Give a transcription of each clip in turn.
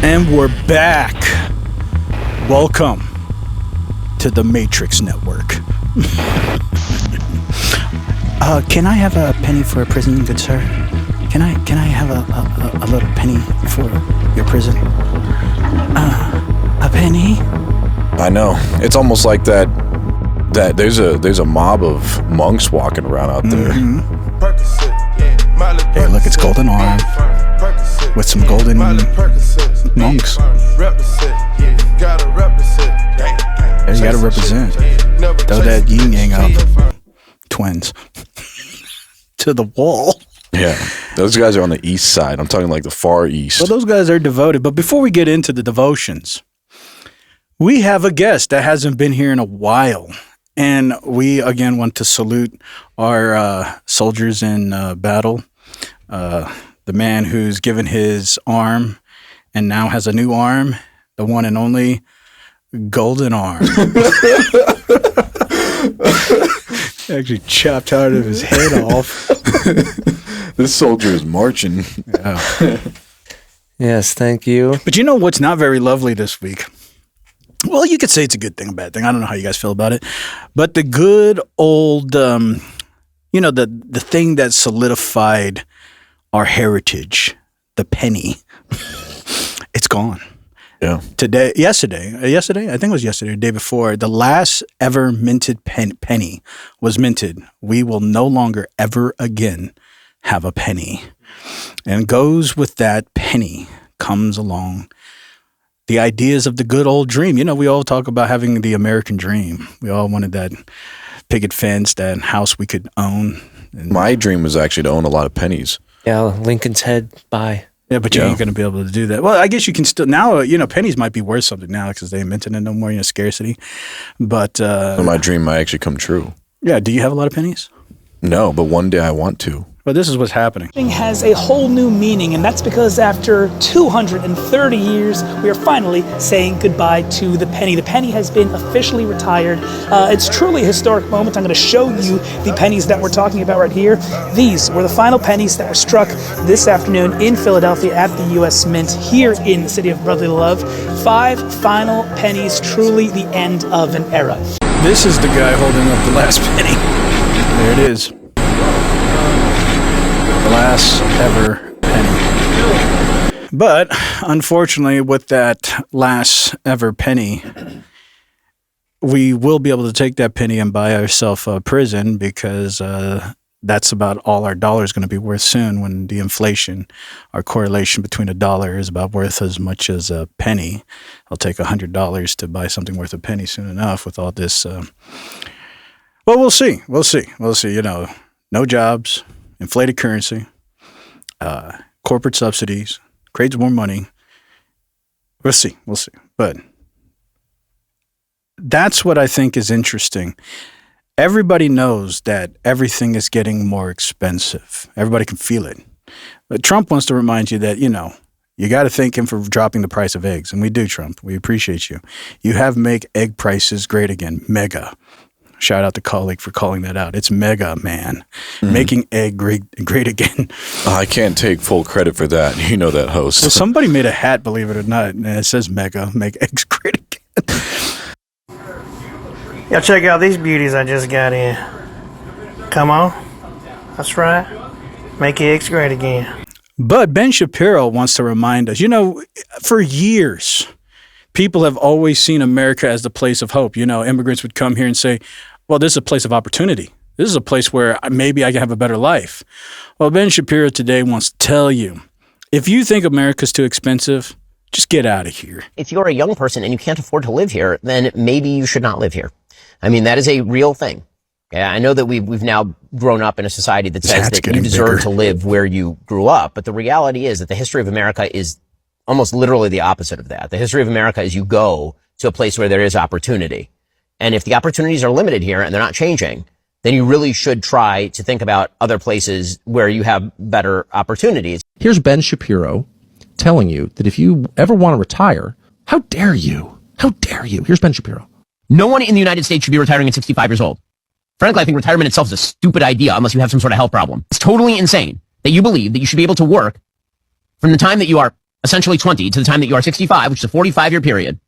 And we're back. Welcome to the Matrix Network. Can I have a penny for a prison, good sir? Can I have a little penny for your prison? A penny? I know. It's almost like that there's a mob of monks walking around out there. Hey, look, it's Golden Arm with some golden monks. You gotta represent. Throw that yin yang up. Twins. To the wall. Yeah, those guys are on the east side. I'm talking like the far east. Well, those guys are devoted. But before we get into the devotions, we have a guest that hasn't been here in a while. And we, again, want to salute our soldiers in battle. The man who's given his arm and now has a new arm, the one and only Golden Arm. Actually chopped part of his head off. This soldier is marching. Yeah. Yes, thank you. But you know what's not very lovely this week? Well, you could say it's a good thing, a bad thing. I don't know how you guys feel about it. But the good old, the thing that solidified our heritage, the penny, it's gone. Yeah. Yesterday, I think it was yesterday, the day before, the last ever minted penny was minted. We will no longer ever again have a penny. And goes with that penny comes along the ideas of the good old dream. You know, we all talk about having the American dream. We all wanted that picket fence, that house we could own. My dream was actually to own a lot of pennies. Yeah, Lincoln's head, bye. Yeah, but you ain't going to be able to do that. Well, I guess you can still, now, pennies might be worth something now because they ain't minting it no more, scarcity. But So my dream might actually come true. Yeah, do you have a lot of pennies? No, but one day I want to. Well, this is what's happening. Has a whole new meaning, and that's because after 230 years, we are finally saying goodbye to the penny. The penny has been officially retired. It's truly a historic moment. I'm going to show you the pennies that we're talking about right here. These were the final pennies that were struck this afternoon in Philadelphia at the U.S. Mint here in the city of brotherly love. 5 final pennies, truly the end of an era. This is the guy holding up the last penny. There it is. Last ever penny. But unfortunately, with that last ever penny, we will be able to take that penny and buy ourselves a prison because that's about all our dollar is going to be worth soon when the inflation, our correlation between a dollar is about worth as much as a penny. I'll take $100 to buy something worth a penny soon enough with all this. Well, we'll see. We'll see. No jobs. Inflated currency, corporate subsidies, creates more money. We'll see. But that's what I think is interesting. Everybody knows that everything is getting more expensive. Everybody can feel it. But Trump wants to remind you that, you got to thank him for dropping the price of eggs. And we do, Trump. We appreciate you. You have make egg prices great again. Mega. Shout out to colleague for calling that out. It's mega, man. Mm-hmm. Making egg great again. I can't take full credit for that. You know that, host. Well, somebody made a hat, believe it or not, and it says mega, make eggs great again. Y'all check out these beauties I just got in. Come on. That's right. Make eggs great again. But Ben Shapiro wants to remind us, for years, people have always seen America as the place of hope. Immigrants would come here and say, well, this is a place of opportunity. This is a place where maybe I can have a better life. Well, Ben Shapiro today wants to tell you, if you think America's too expensive, just get out of here. If you're a young person and you can't afford to live here, then maybe you should not live here. I mean, that is a real thing. Yeah, I know that we've now grown up in a society that says that you deserve to live where you grew up. But the reality is that the history of America is almost literally the opposite of that. The history of America is you go to a place where there is opportunity. And if the opportunities are limited here and they're not changing, then you really should try to think about other places where you have better opportunities. Here's Ben Shapiro telling you that if you ever want to retire, how dare you? How dare you? Here's Ben Shapiro. No one in the United States should be retiring at 65 years old. Frankly, I think retirement itself is a stupid idea unless you have some sort of health problem. It's totally insane that you believe that you should be able to work from the time that you are essentially 20 to the time that you are 65, which is a 45-year period,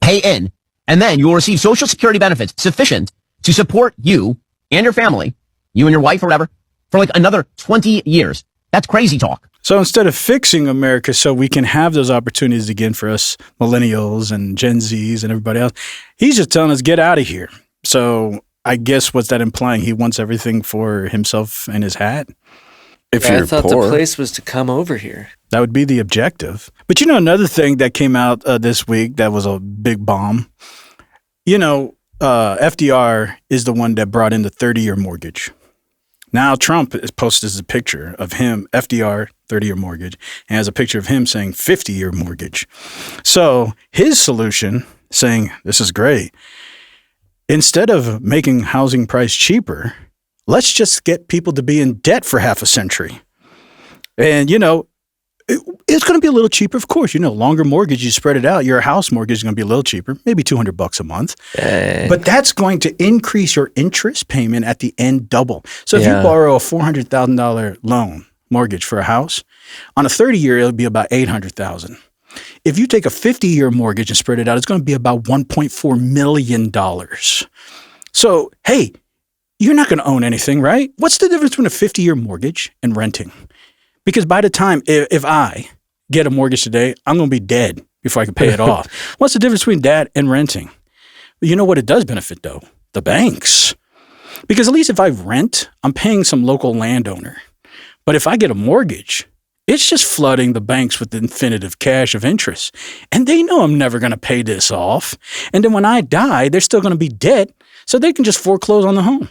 pay in, and then you will receive Social Security benefits sufficient to support you and your family, you and your wife or whatever, for like another 20 years. That's crazy talk. So instead of fixing America so we can have those opportunities again for us millennials and Gen Zs and everybody else, he's just telling us, get out of here. So I guess what's that implying? He wants everything for himself and his hat? If I you're thought poor, the place was to come over here. That would be the objective. But you know, another thing that came out this week that was a big bomb, you know, FDR is the one that brought in the 30-year mortgage. Now Trump has posted a picture of him, FDR, 30-year mortgage, and has a picture of him saying 50-year mortgage. So his solution, saying this is great, instead of making housing price cheaper, let's just get people to be in debt for half a century. And, you know, it's going to be a little cheaper, of course. You know, longer mortgage, you spread it out. Your house mortgage is going to be a little cheaper, maybe $200 a month. But that's going to increase your interest payment at the end double. So if you borrow a $400,000 loan mortgage for a house, on a 30-year, it'll be about $800,000. If you take a 50-year mortgage and spread it out, it's going to be about $1.4 million. So, hey, you're not going to own anything, right? What's the difference between a 50-year mortgage and renting? Because by the time, if I get a mortgage today, I'm going to be dead before I can pay it off. What's the difference between that and renting? You know what it does benefit, though? The banks. Because at least if I rent, I'm paying some local landowner. But if I get a mortgage, it's just flooding the banks with the infinitive cash of interest. And they know I'm never going to pay this off. And then when I die, they're still going to be dead, so they can just foreclose on the home.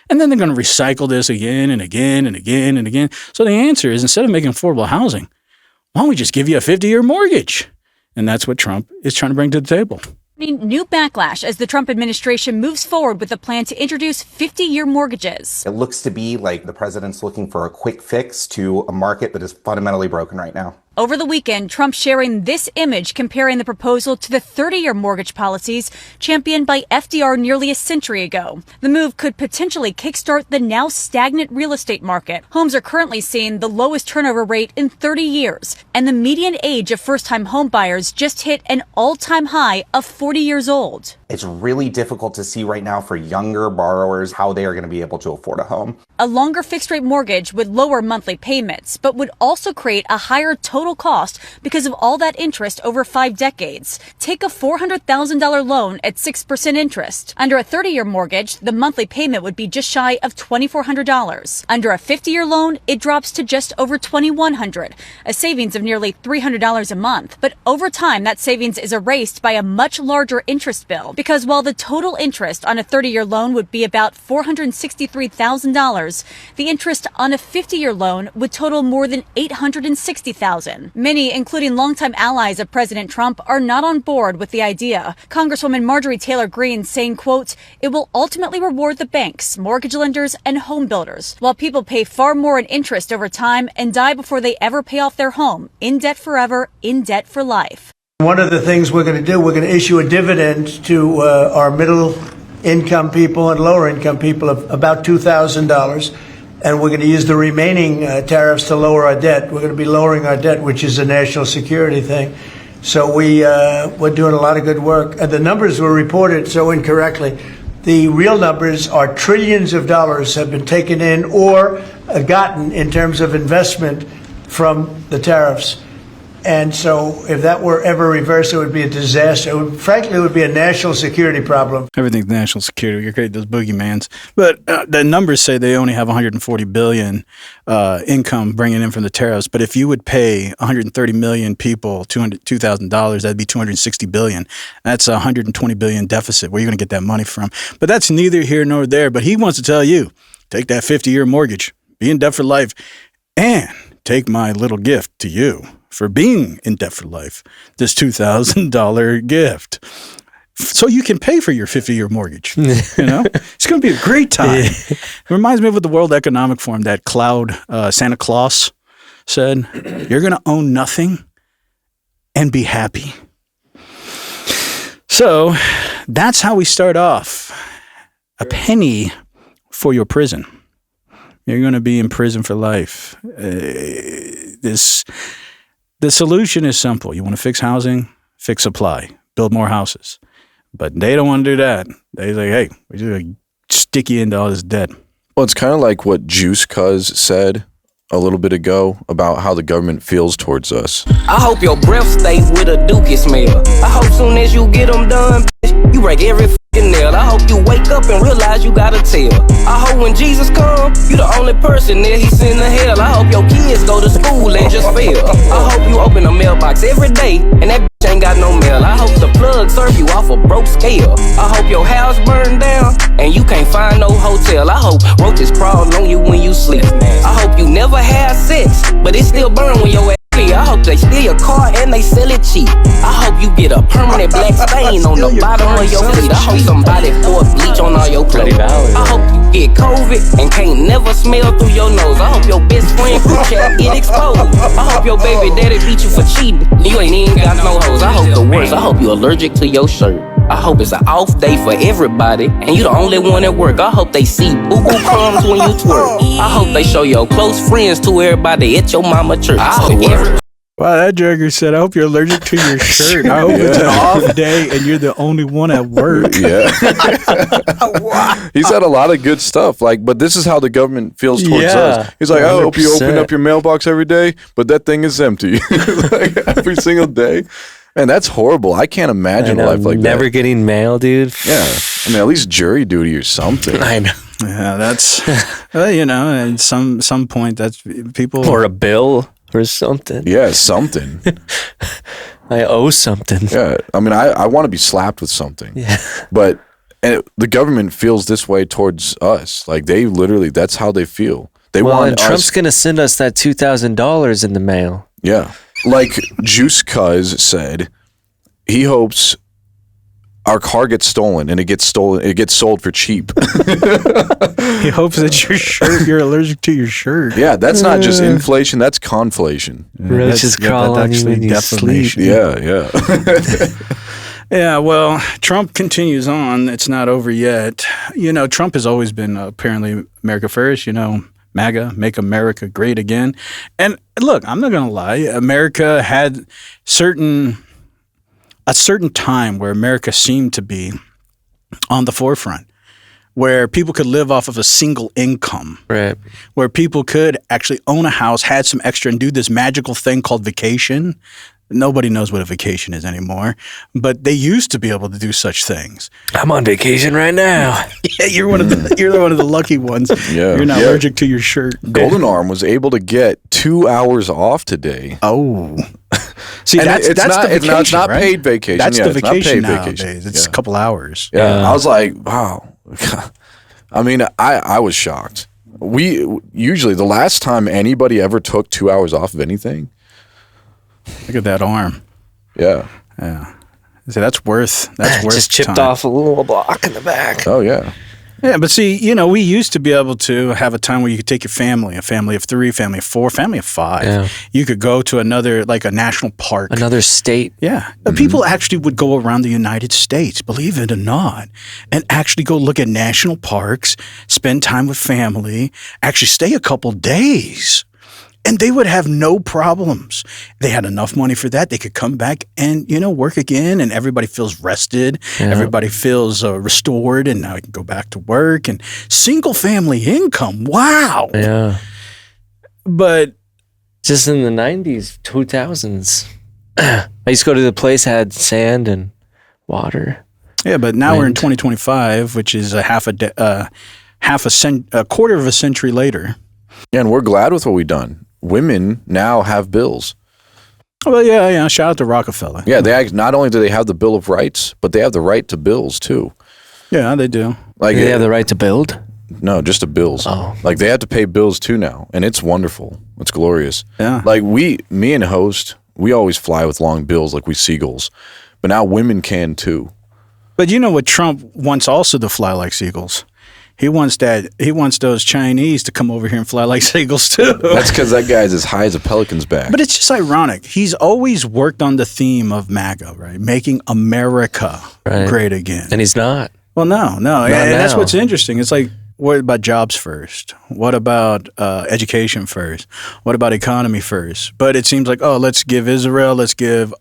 And then they're going to recycle this again and again and again and again. So the answer is, instead of making affordable housing, why don't we just give you a 50-year mortgage? And that's what Trump is trying to bring to the table. New backlash as the Trump administration moves forward with a plan to introduce 50-year mortgages. It looks to be like the president's looking for a quick fix to a market that is fundamentally broken right now. Over the weekend, Trump sharing this image comparing the proposal to the 30-year mortgage policies championed by FDR nearly a century ago. The move could potentially kickstart the now stagnant real estate market. Homes are currently seeing the lowest turnover rate in 30 years, and the median age of first-time home buyers just hit an all-time high of 40 years old. It's really difficult to see right now for younger borrowers how they are going to be able to afford a home. A longer fixed-rate mortgage would lower monthly payments, but would also create a higher total cost because of all that interest over 5 decades. Take a $400,000 loan at 6% interest. Under a 30-year mortgage, the monthly payment would be just shy of $2,400. Under a 50-year loan, it drops to just over $2,100, a savings of nearly $300 a month. But over time, that savings is erased by a much larger interest bill, because while the total interest on a 30-year loan would be about $463,000, the interest on a 50-year loan would total more than $860,000. Many, including longtime allies of President Trump, are not on board with the idea. Congresswoman Marjorie Taylor Greene saying, quote, "It will ultimately reward the banks, mortgage lenders, and home builders, while people pay far more in interest over time and die before they ever pay off their home, in debt forever, in debt for life." One of the things we're going to do, we're going to issue a dividend to our middle income people and lower income people of about $2,000. And we're going to use the remaining tariffs to lower our debt. We're going to be lowering our debt, which is a national security thing. So we're doing a lot of good work. And the numbers were reported so incorrectly. The real numbers are trillions of dollars have been taken in or gotten in terms of investment from the tariffs. And so if that were ever reversed, it would be a disaster. Frankly, it would be a national security problem. Everything's national security. You create those boogeymans. But the numbers say they only have $140 billion income bringing in from the tariffs. But if you would pay 130 million people $2,000, that'd be $260 billion. That's a $120 billion deficit. Where are you going to get that money from? But that's neither here nor there. But he wants to tell you, take that 50-year mortgage, be in debt for life, and take my little gift to you for being in debt for life, this $2,000 gift. So you can pay for your 50-year mortgage. You know, it's going to be a great time. It reminds me of what the World Economic Forum, that cloud Santa Claus said, you're going to own nothing and be happy. So that's how we start off. A penny for your prison. You're going to be in prison for life. This The solution is simple. You want to fix housing, fix supply, build more houses. But they don't want to do that. They say, hey, we're just going to stick you into all this debt. Well, it's kind of like what Juice Cuz said a little bit ago about how the government feels towards us. I hope your breath stay with a dookie smell. I hope soon as you get them done, bitch, you break every fucking nail. I hope you wake up and realize you gotta tell. I hope when Jesus come, you the only person there he send to hell. I hope your kids go to school and just fail. I hope you open a mailbox every day and that bitch ain't got no mail. I hope the plug serve you off a broke scale. I hope your house burned down and you can't find no hotel. I hope roaches crawl on you when you sleep. I hope you never had sex, but it still burn when your ass leave. I hope they steal your car and they sell it cheap. I hope you get a permanent black stain on the bottom of your feet. I hope somebody pour bleach on all your clothes. I hope you get COVID and can't never smell through your nose. I hope your best friend group chat get exposed. I hope your baby daddy beat you for cheating. You ain't even got no hoes. I hope the worst. I hope you allergic to your shirt. I hope it's an off day for everybody and you the only one at work. I hope they see boo-boo crumbs when you twerk. I hope they show your close friends to everybody at your mama church. I hope everybody. Wow, that jogger said, I hope you're allergic to your shirt. I hope it's an off day and you're the only one at work. Yeah. He's had a lot of good stuff. But this is how the government feels towards us. He's like, I hope you open up your mailbox every day, but that thing is empty. Every single day. Man, that's horrible. I can't imagine a life like that. Never getting mail, dude. Yeah. I mean, at least jury duty or something. I know. Yeah, that's, at some point, that's people. Or a bill or something. Yeah, something. I owe something. Yeah. I mean, I want to be slapped with something. Yeah. But the government feels this way towards us. They literally, that's how they feel. They want and Trump's going to send us that $2,000 in the mail. Yeah. Like Juice Cuz said, he hopes our car gets stolen and it gets sold for cheap. He hopes that you're allergic to your shirt. Yeah, that's not just inflation, that's conflation. Roaches crawl on you when you sleep. Yeah. Yeah, well, Trump continues on. It's not over yet. Trump has always been apparently America first, MAGA, make America great again. And look, I'm not going to lie. America had a certain time where America seemed to be on the forefront, where people could live off of a single income, right? Where people could actually own a house, had some extra, and do this magical thing called vacation. Nobody knows what a vacation is anymore, but they used to be able to do such things. I'm on vacation right now. Yeah, you're one of the lucky ones. Yeah, you're not allergic to your shirt. Golden Arm was able to get 2 hours off today. Oh, see, and that's the vacation. It's not right? paid vacation. That's the vacation it's not paid nowadays. vacation. It's a couple hours. Yeah, I was like, wow. I mean, I was shocked. We usually the last time anybody ever took 2 hours off of anything. Look at that arm. Yeah. See, that's worth just chipped time. off a little block in the back. Oh yeah. Yeah, but see, we used to be able to have a time where you could take your family, a family of 3, family of 4, family of 5. Yeah. You could go to another, like a national park. Another state. Yeah. People actually would go around the United States, believe it or not, and actually go look at national parks, spend time with family, actually stay a couple days. And they would have no problems. They had enough money for that. They could come back and, work again, and everybody feels rested. Yeah. Everybody feels restored, and now I can go back to work. And single family income, wow. Yeah. But just in the 90s, 2000s, I used to go to the place that had sand and water. Yeah, but now we're in 2025, which is a quarter of a century later. Yeah, and we're glad with what we've done. Women now have bills. Well, yeah. Shout out to Rockefeller. Yeah, not only do they have the Bill of Rights, but they have the right to bills too. Yeah, they do. Do they have the right to build? No, just to bills. Oh. They have to pay bills too now, and it's wonderful. It's glorious. Yeah. Me and Host, we always fly with long bills like we seagulls, but now women can too. But you know what Trump wants also to fly like seagulls? He wants those Chinese to come over here and fly like seagulls too. That's because that guy's as high as a pelican's back. But it's just ironic. He's always worked on the theme of MAGA, right? Making America great again. And he's not. Well, no. And that's what's interesting. It's like what about jobs first? What about education first? What about economy first? But it seems like, oh, let's give Israel, let's give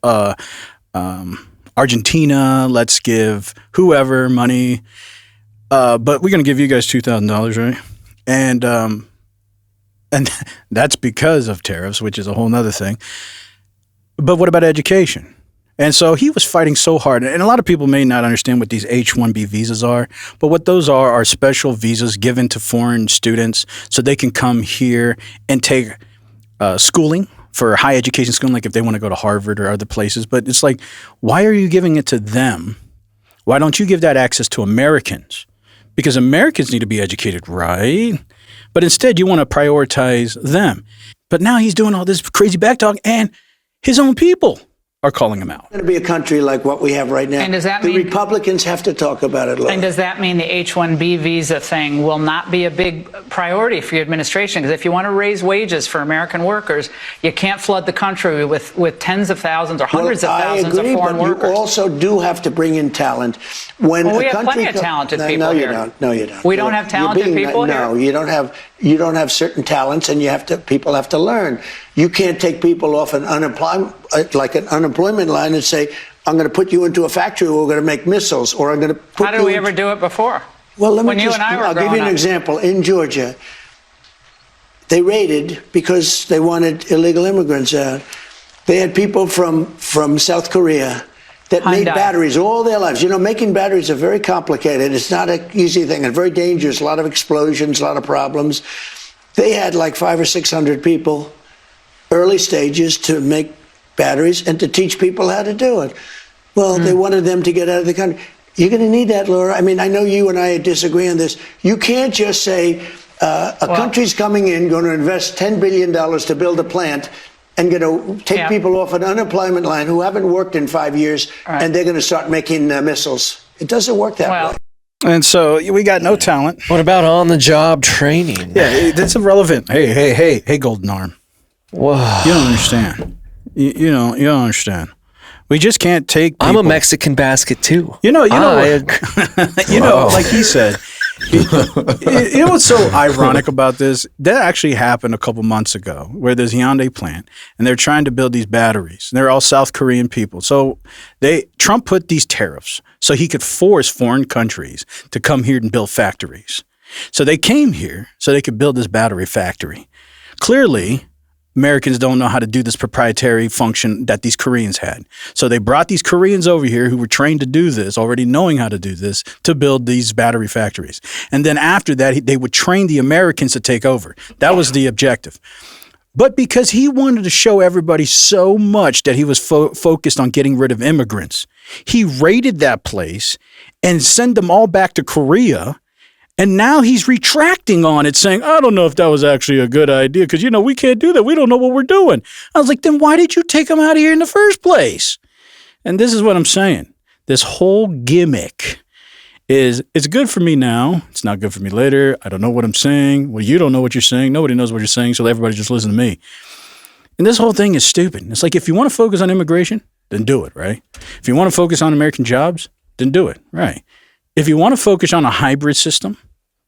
Argentina, let's give whoever money. But we're going to give you guys $2,000, right? And that's because of tariffs, which is a whole nother thing. But what about education? And so he was fighting so hard. And a lot of people may not understand what these H-1B visas are, but what those are special visas given to foreign students so they can come here and take schooling for high education schooling, like if they want to go to Harvard or other places. But it's like, why are you giving it to them? Why don't you give that access to Americans? Because Americans need to be educated, right? But instead, you want to prioritize them. But now he's doing all this crazy backtalk, and his own people are calling him out. It's going to be a country like what we have right now. And does that the mean Republicans have to talk about it, Laura. And does that mean the H-1B visa thing will not be a big priority for your administration? Because if you want to raise wages for American workers, you can't flood the country with tens of thousands or hundreds of thousands of foreign workers. You also do have to bring in talent. When we have plenty of talented people here. No, you don't. We don't have talented people here? No, you don't have certain talents, and people have to learn. You can't take people off an unemployment line and say, I'm going to put you into a factory where we're going to make missiles, or I'm going to put How did we ever do it before? Well, I'll give you an example. In Georgia, they raided because they wanted illegal immigrants out. They had people from South Korea that made batteries all their lives. You know, making batteries are very complicated. It's not an easy thing and very dangerous. A lot of explosions, a lot of problems. They had like 500 or 600 people, early stages, to make batteries and to teach people how to do it. Well, they wanted them to get out of the country. You're going to need that, Laura. I mean, I know you and I disagree on this. You can't just say a country's coming in, going to invest $10 billion to build a plant, and going to take people off an unemployment line who haven't worked in 5 years, and they're going to start making missiles. It doesn't work that way. And so we got no talent. What about on-the-job training? Yeah, that's irrelevant. Hey, Golden Arm. Whoa. You don't understand. You don't understand. We just can't take people. I'm a Mexican basket too. You know, like he said. You know what's so ironic about this? That actually happened a couple months ago, where there's a Hyundai plant, and they're trying to build these batteries. And they're all South Korean people. So Trump put these tariffs so he could force foreign countries to come here and build factories. So they came here so they could build this battery factory. Clearly, Americans don't know how to do this proprietary function that these Koreans had. So they brought these Koreans over here who were trained to do this, already knowing how to do this, to build these battery factories. And then after that, they would train the Americans to take over. That was the objective. But because he wanted to show everybody so much that he was focused on getting rid of immigrants, he raided that place and sent them all back to Korea. And now he's retracting on it, saying, I don't know if that was actually a good idea because, we can't do that. We don't know what we're doing. I was like, then why did you take him out of here in the first place? And this is what I'm saying. This whole gimmick it's good for me now. It's not good for me later. I don't know what I'm saying. Well, you don't know what you're saying. Nobody knows what you're saying, so everybody just listen to me. And this whole thing is stupid. It's like if you want to focus on immigration, then do it, right? If you want to focus on American jobs, then do it, right? If you want to focus on a hybrid system,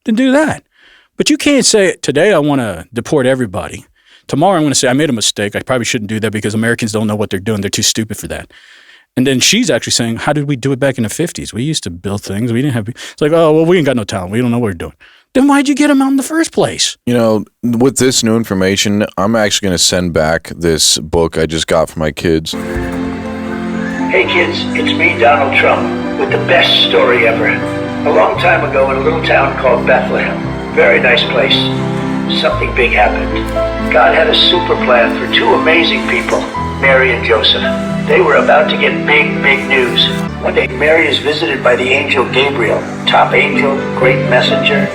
then do that. But you can't say, today I want to deport everybody. Tomorrow I'm going to say, I made a mistake. I probably shouldn't do that because Americans don't know what they're doing. They're too stupid for that. And then she's actually saying, how did we do it back in the 50s? We used to build things. We didn't have... It's like, oh, well, we ain't got no talent. We don't know what we're doing. Then why'd you get them out in the first place? With this new information, I'm actually going to send back this book I just got for my kids. Hey kids, it's me, Donald Trump, with the best story ever. A long time ago in a little town called Bethlehem. Very nice place. Something big happened. God had a super plan for two amazing people, Mary and Joseph. They were about to get big, big news. One day, Mary is visited by the angel Gabriel, top angel, great messenger.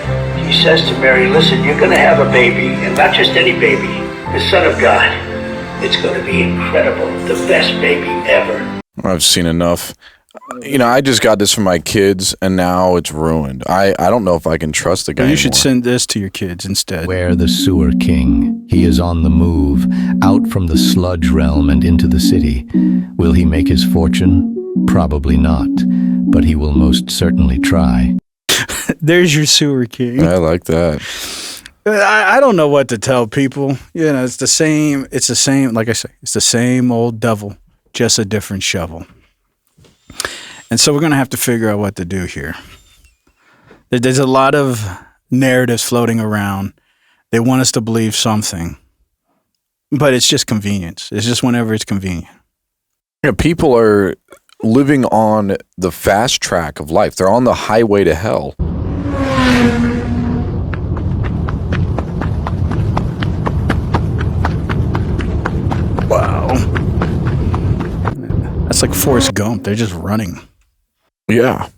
He says to Mary, listen, you're going to have a baby, and not just any baby, the Son of God. It's going to be incredible, the best baby ever. I've seen enough. I just got this for my kids, and now it's ruined. I don't know if I can trust the guy anymore. You should send this to your kids instead. Where the sewer king, he is on the move, out from the sludge realm and into the city. Will he make his fortune? Probably not, but he will most certainly try. There's your sewer king. I like that. I don't know what to tell people. You know, it's the same. Like I say, it's the same old devil, just a different shovel. And so we're going to have to figure out what to do here. There's a lot of narratives floating around. They want us to believe something, but it's just convenience. It's just whenever it's convenient. Yeah, people are living on the fast track of life. They're on the highway to hell. Wow. That's like Forrest Gump. They're just running. Yeah.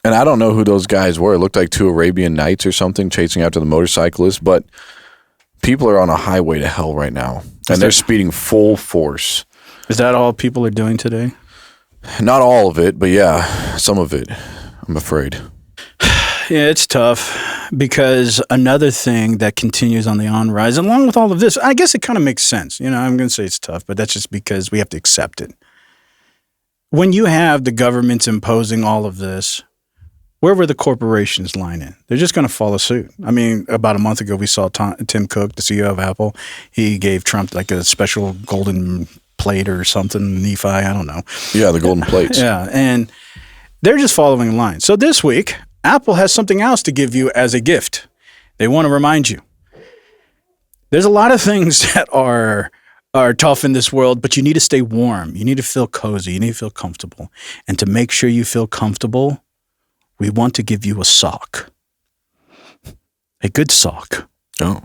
And I don't know who those guys were. It looked like two Arabian Knights or something chasing after the motorcyclists, but people are on a highway to hell right now. And they're speeding full force. Is that all people are doing today? Not all of it, but yeah, some of it, I'm afraid. Yeah, it's tough because another thing that continues on the on-rise, along with all of this, I guess it kind of makes sense. You know, I'm going to say it's tough, but that's just because we have to accept it. When you have the governments imposing all of this, where were the corporations lining? They're just going to follow suit. I mean, about a month ago, we saw Tim Cook, the CEO of Apple. He gave Trump like a special golden plate or something, Nephi, I don't know. Yeah, the golden plates. Yeah, and they're just following in line. So this week, Apple has something else to give you as a gift. They want to remind you. There's a lot of things that are tough in this world, but you need to stay warm. You need to feel cozy. You need to feel comfortable. And to make sure you feel comfortable, we want to give you a sock. A good sock. Oh.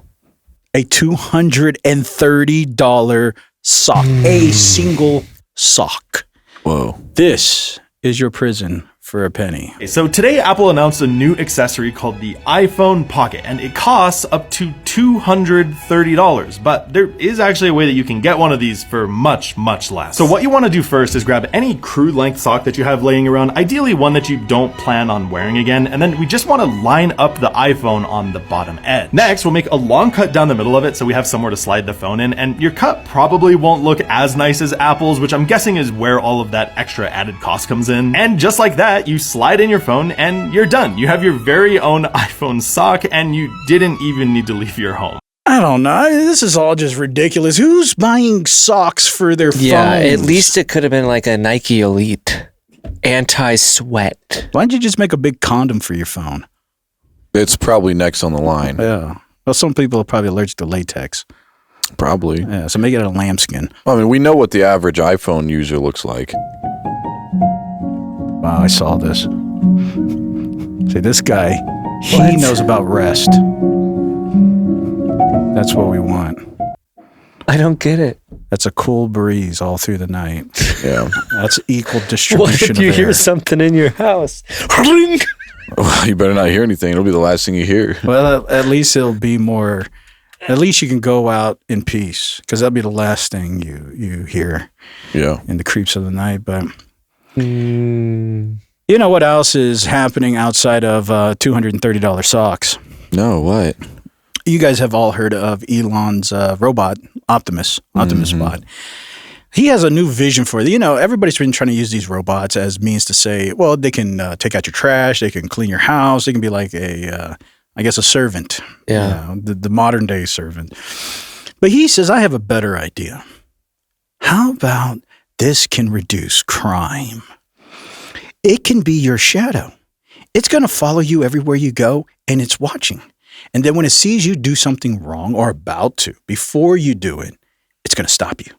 A $230 sock. A single sock. Whoa. This is your prison for a penny. So today Apple announced a new accessory called the iPhone Pocket, and it costs up to $230, but there is actually a way that you can get one of these for much, much less. So what you want to do first is grab any crew length sock that you have laying around, ideally one that you don't plan on wearing again, and then we just want to line up the iPhone on the bottom edge. Next, we'll make a long cut down the middle of it so we have somewhere to slide the phone in, and your cut probably won't look as nice as Apple's, which I'm guessing is where all of that extra added cost comes in. And just like that, you slide in your phone and you're done. You have your very own iPhone sock and you didn't even need to leave your home. I don't know. This is all just ridiculous. Who's buying socks for their phones? Yeah, at least it could have been like a Nike Elite anti-sweat. Why don't you just make a big condom for your phone? It's probably next on the line. Yeah. Well, some people are probably allergic to latex. Probably. Yeah, so make it out of lambskin. I mean, we know what the average iPhone user looks like. Wow, I saw this. See, this guy, he knows about rest. That's what we want. I don't get it. That's a cool breeze all through the night. Yeah. That's equal distribution What if you of air. hear something in your house? Well, you better not hear anything. It'll be the last thing you hear. Well, at least it'll be more... At least you can go out in peace, because that'll be the last thing you hear. Yeah. In the creeps of the night, but... You know what else is happening outside of $230 socks? No, what? You guys have all heard of Elon's robot, Optimus Bot. He has a new vision for it. You know, everybody's been trying to use these robots as means to say, well, they can take out your trash, they can clean your house, they can be like a servant. Yeah. You know, the modern day servant. But he says, I have a better idea. How about this can reduce crime? It can be your shadow. It's going to follow you everywhere you go, and it's watching. And then when it sees you do something wrong or about to, before you do it, it's going to stop you.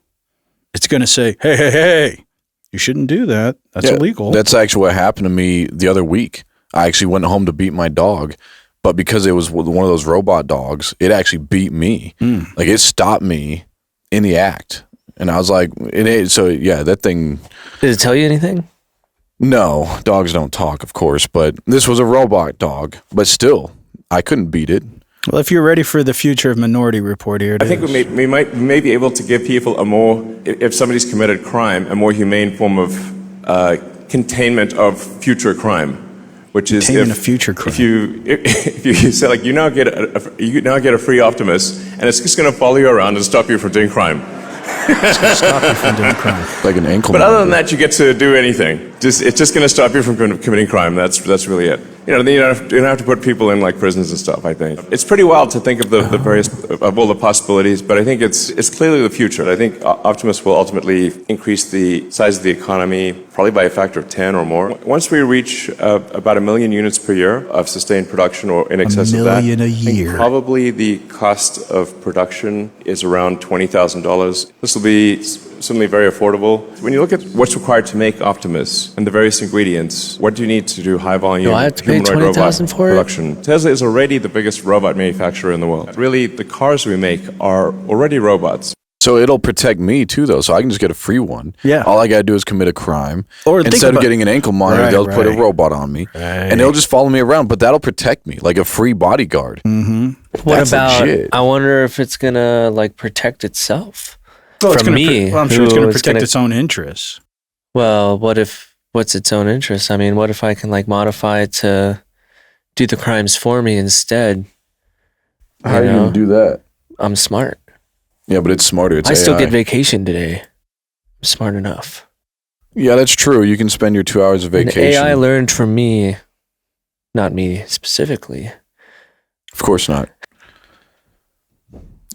It's going to say, hey, you shouldn't do that. That's illegal. That's actually what happened to me the other week. I actually went home to beat my dog, but because it was one of those robot dogs, it actually beat me. Like, it stopped me in the act. And I was like, that thing. Did it tell you anything? No, dogs don't talk, of course, but this was a robot dog. But still, I couldn't beat it. Well, if you're ready for the future of Minority Report, here it is. I think we may be able to give people a more, if somebody's committed crime, a more humane form of containment of future crime, which is Containment of future crime. If you say, like, you now get a free Optimus, and it's just going to follow you around and stop you from doing crime. It's going to stop you from doing crime. Like an ankle. But other than that, you get to do anything. It's just going to stop you from committing crime. That's really it. you don't have to put people in like prisons and stuff. I think it's pretty wild to think of the various of all the possibilities, but I think it's clearly the future. I think Optimus will ultimately increase the size of the economy probably by a factor of 10 or more. Once we reach about 1 million units per year of sustained production, or in excess of that, 1 million a year. Probably the cost of production is around $20,000. This will be certainly very affordable. When you look at what's required to make Optimus and the various ingredients, what do you need to do high volume Do I have to pay humanoid robot $20,000 for it? production? Tesla is already the biggest robot manufacturer in the world. Really, the cars we make are already robots. So it'll protect me too, though. So I can just get a free one. Yeah. All I gotta do is commit a crime. Or instead of getting an ankle monitor, Right, they'll put a right. robot on me, and they'll just follow me around. But that'll protect me like a free bodyguard. Mm-hmm. What That's about? legit. I wonder if it's gonna like protect itself Well, it's from gonna me. I'm sure it's who going to is protect its own interests. Well, what's its own interest? I mean, what if I can like modify it to do the crimes for me instead? How are you know? gonna do that? I'm smart. Yeah, but it's smarter. It's I still AI. get vacation today. I'm smart enough. Yeah, that's true. You can spend your 2 hours of And vacation. AI learned from me, not me specifically. Of course not.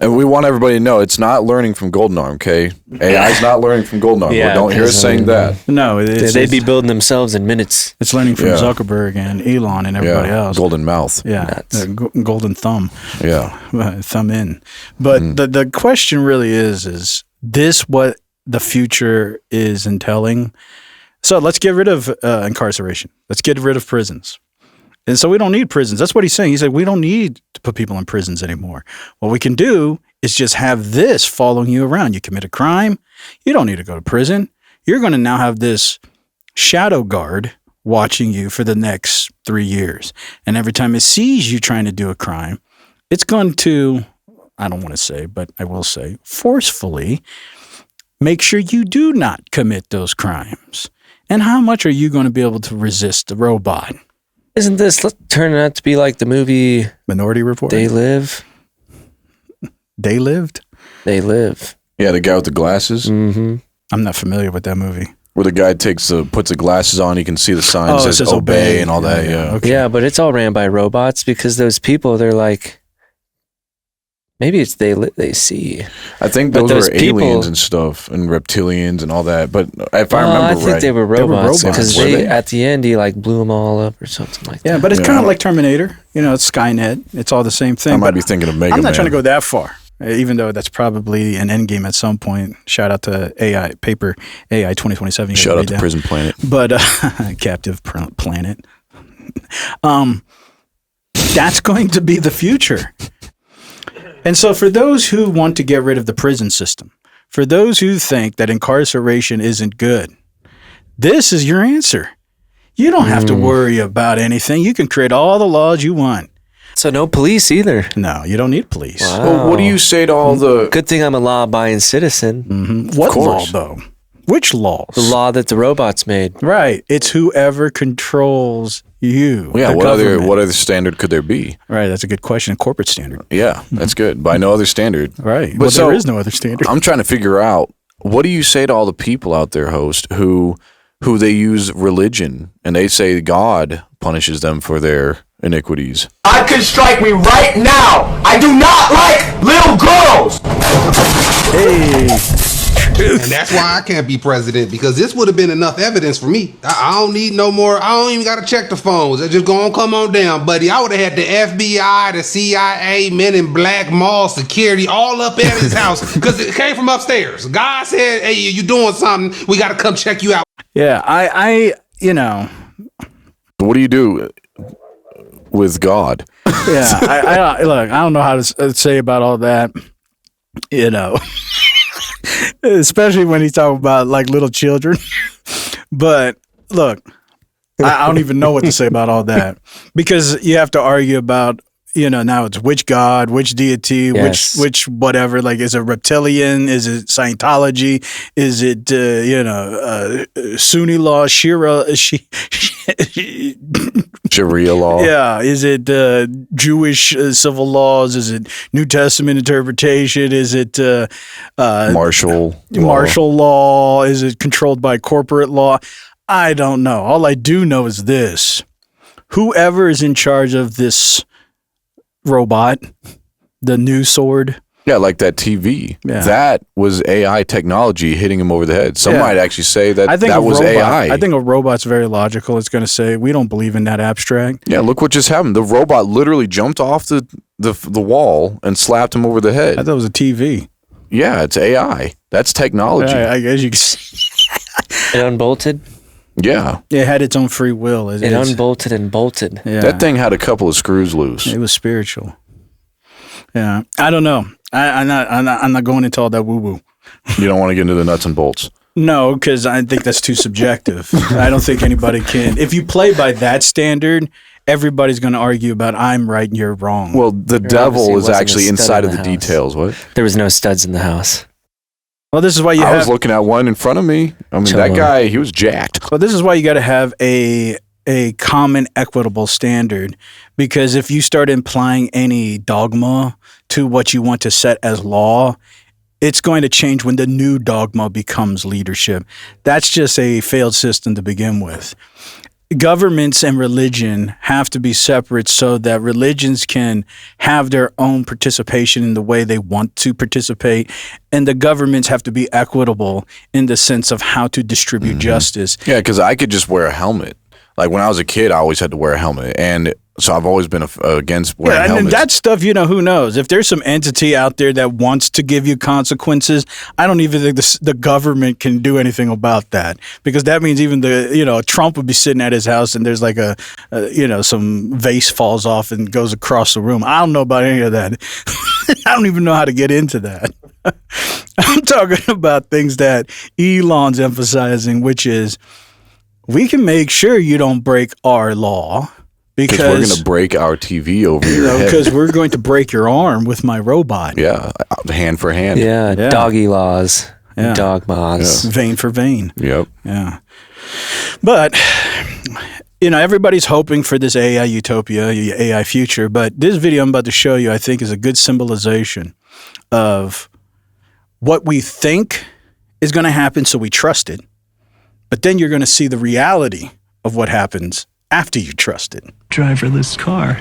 And we want everybody to know it's not learning from Golden Arm, okay? AI's not learning from Golden Arm. Yeah, Don't hear us because, saying that. No, They'd be building themselves in minutes. It's learning from Yeah. Zuckerberg and Elon and everybody Yeah, else. golden mouth. Yeah, Nuts. golden thumb. Yeah. Thumb in. But the question really is this what the future is entailing? So let's get rid of incarceration. Let's get rid of prisons. And so we don't need prisons. That's what he's saying. He said, we don't need to put people in prisons anymore. What we can do is just have this following you around. You commit a crime, you don't need to go to prison. You're going to now have this shadow guard watching you for the next 3 years. And every time it sees you trying to do a crime, it's going to, I don't want to say, but I will say, forcefully make sure you do not commit those crimes. And how much are you going to be able to resist the robot? Isn't this turning out to be like the movie Minority Report? They Live? They Lived? They Live. Yeah, the guy with the glasses. Mm-hmm. I'm not familiar with that movie. Where the guy puts the glasses on, he can see the sign that it says obey and all that. Yeah. Okay. Yeah, but it's all ran by robots because those people, they're like, maybe it's they see. I think But those those were people- aliens and stuff and reptilians and all that. But if I Well, remember I think right, they were robots because Were they? at the end he like blew them all up or something like that. Yeah, but it's Yeah. kind of like Terminator. You know, it's Skynet. It's all the same thing. I might But be thinking of Mega I'm not Man. trying to go that far, even though that's probably an end game at some point. Shout out to AI paper AI 2027. You gotta Shout out read to that. Prison Planet. But Captive Planet. That's going to be the future. And so for those who want to get rid of the prison system, for those who think that incarceration isn't good, this is your answer. You don't have to worry about anything. You can create all the laws you want. So no police either. No, you don't need police. Well, what do you say to all the? Good thing I'm a law-abiding citizen. What law, course. though? Which laws? The law that the robots made. Right. It's whoever controls you. Yeah. the What government. other standard could there be? Right. That's a good question. Corporate standard. Yeah, that's good. By no other standard. Right. But But so- there is no other standard. I'm trying to figure out, what do you say to all the people out there, host, who they use religion and they say God punishes them for their iniquities? God can strike me right now. I do not like little girls. Hey. And that's why I can't be president, because this would have been enough evidence for me. I don't need no more. I don't even got to check the phones. I just go on, come on down, buddy. I would have had the FBI, the CIA, Men in Black, mall security all up at his house because it came from upstairs. God said, hey, you doing something. We got to come check you out. Yeah. I you know. What do you do with God? Yeah. I look, I don't know how to say about all that, you know. Especially when he's talking about like little children. But look, I don't even know what to say about all that, because you have to argue about, you know, now it's which God, which deity, Yes. which whatever. Like, is it reptilian? Is it Scientology? Is it Sunni law, Sharia law. Yeah. Is it Jewish civil laws? Is it New Testament interpretation? Is it Martial law? Is it controlled by corporate law? I don't know. All I do know is this. whoever is in charge of this robot, the new sword. Yeah, like that TV. Yeah. That was AI technology hitting him over the head. Some might actually say that that was AI. I think a robot's very logical. It's going to say, we don't believe in that abstract. Yeah, look what just happened. The robot literally jumped off the wall and slapped him over the head. I thought it was a TV. Yeah, it's AI. That's technology. I guess you can see. It unbolted? Yeah. It had its own free will. It unbolted and bolted. Yeah. That thing had a couple of screws loose. It was spiritual. Yeah. I don't know. I'm not going into all that woo-woo. You don't want to get into the nuts and bolts. No, because I think that's too subjective. I don't think anybody can. If you play by that standard, everybody's going to argue about I'm right and you're wrong. Well, the devil is actually inside of the details. What? There was no studs in the house. Well, this is why I was looking at one in front of me. I mean, that guy, he was jacked. Well, this is why you got to have a common equitable standard, because if you start implying any dogma to what you want to set as law, it's going to change when the new dogma becomes leadership. That's just a failed system to begin with. Governments and religion have to be separate so that religions can have their own participation in the way they want to participate, and the governments have to be equitable in the sense of how to distribute justice. Yeah, because I could just wear a helmet. Like when I was a kid, I always had to wear a helmet, and so I've always been against wearing helmets. And that stuff, who knows? If there's some entity out there that wants to give you consequences, I don't even think the government can do anything about that, because that means even Trump would be sitting at his house and there's like some vase falls off and goes across the room. I don't know about any of that. I don't even know how to get into that. I'm talking about things that Elon's emphasizing, which is we can make sure you don't break our law. Because we're going to break our TV over your head. Because we're going to break your arm with my robot. Yeah, hand for hand. Yeah, doggy laws. Yeah. Dogmas. Yeah. Vein for vein. Yep. Yeah. But, everybody's hoping for this AI utopia, AI future. But this video I'm about to show you, I think, is a good symbolization of what we think is going to happen, so we trust it. But then you're going to see the reality of what happens after you trust it. Driverless car.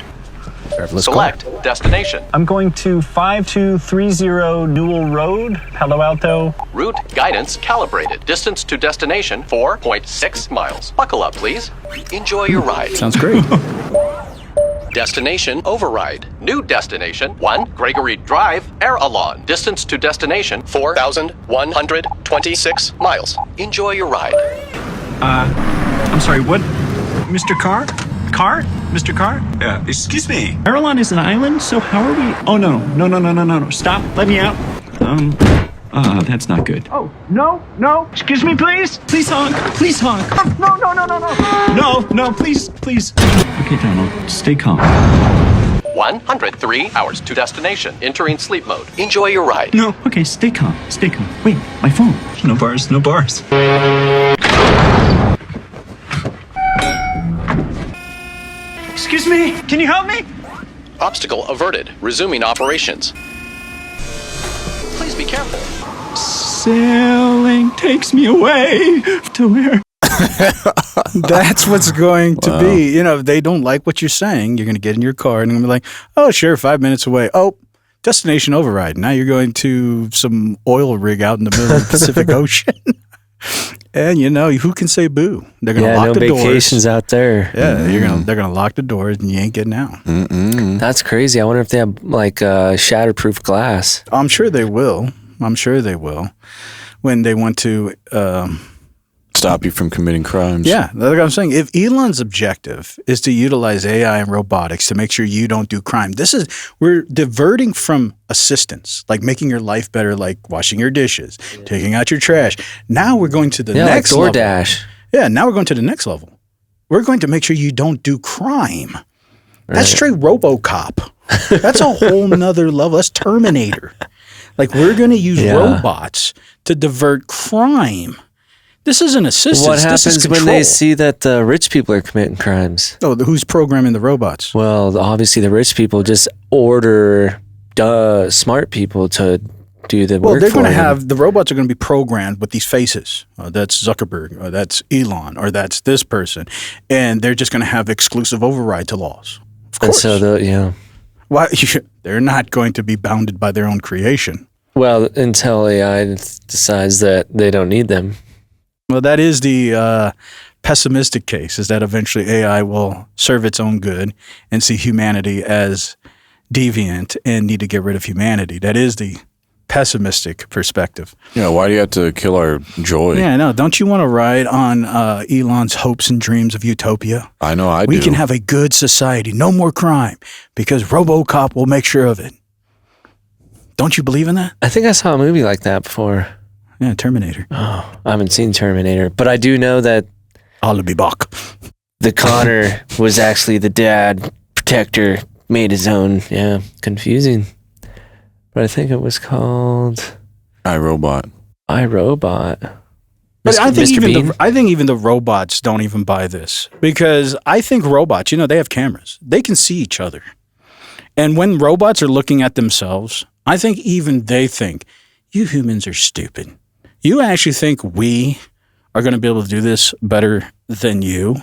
Select destination. I'm going to 5230 Newell Road, Palo Alto. Route guidance calibrated. Distance to destination 4.6 miles. Buckle up, please. Enjoy your ride. Sounds great. Destination override. New destination 1 Gregory Drive, Air Alon. Distance to destination 4,126 miles. Enjoy your ride. I'm sorry, what? Mr. Carr? Mr. Carr? Yeah, excuse me. Airlon is an island, so how are we? Oh, no. Stop, let me out. That's not good. Oh, no. Excuse me, please. Please honk. No. No, please. Okay, Donald, stay calm. 103 hours to destination. Entering sleep mode. Enjoy your ride. No, okay, stay calm. Wait, my phone. No bars. Excuse me, can you help me? Obstacle averted. Resuming operations. Please be careful. Sailing takes me away to where? That's what's going to be. If they don't like what you're saying, you're going to get in your car and you're going to be like, oh, sure, 5 minutes away. Oh, destination override. Now you're going to some oil rig out in the middle of the Pacific Ocean. And who can say boo? They're gonna lock the doors. No vacations out there. Yeah, they're gonna lock the doors and you ain't getting out. That's crazy. I wonder if they have shatterproof glass. I'm sure they will. When they want to stop you from committing crimes. Yeah, like I'm saying, if Elon's objective is to utilize AI and robotics to make sure you don't do crime, we're diverting from assistance, like making your life better, like washing your dishes, taking out your trash. Now we're going to the next level. DoorDash. Yeah, now we're going to the next level. We're going to make sure you don't do crime. That's straight RoboCop. That's a whole nother level. That's Terminator. Like, we're going to use robots to divert crime. This isn't assistance. What happens when they see that the rich people are committing crimes? Oh, who's programming the robots? Well, obviously the rich people just order smart people to do the Well, work they're for going to them. have the robots are going to be programmed with these faces. That's Zuckerberg, or that's Elon, or that's this person, and they're just going to have exclusive override to laws. Of And course, so why they're not going to be bounded by their own creation. well, until AI decides that they don't need them. Well, that is the pessimistic case, is that eventually AI will serve its own good and see humanity as deviant and need to get rid of humanity. That is the pessimistic perspective. Yeah, why do you have to kill our joy? Yeah, no, don't you want to ride on Elon's hopes and dreams of utopia? I know I do. We can have a good society, no more crime, because RoboCop will make sure of it. Don't you believe in that? I think I saw a movie like that before. Yeah, Terminator. Oh, I haven't seen Terminator, but I do know that I'll be back. The Connor was actually the dad protector, made his own. Yeah, confusing. But I think it was called iRobot. But Mr. I think Bean? I think even the robots don't even buy this, because I think robots, they have cameras. They can see each other. And when robots are looking at themselves, I think even they think, you humans are stupid. You actually think we are going to be able to do this better than you?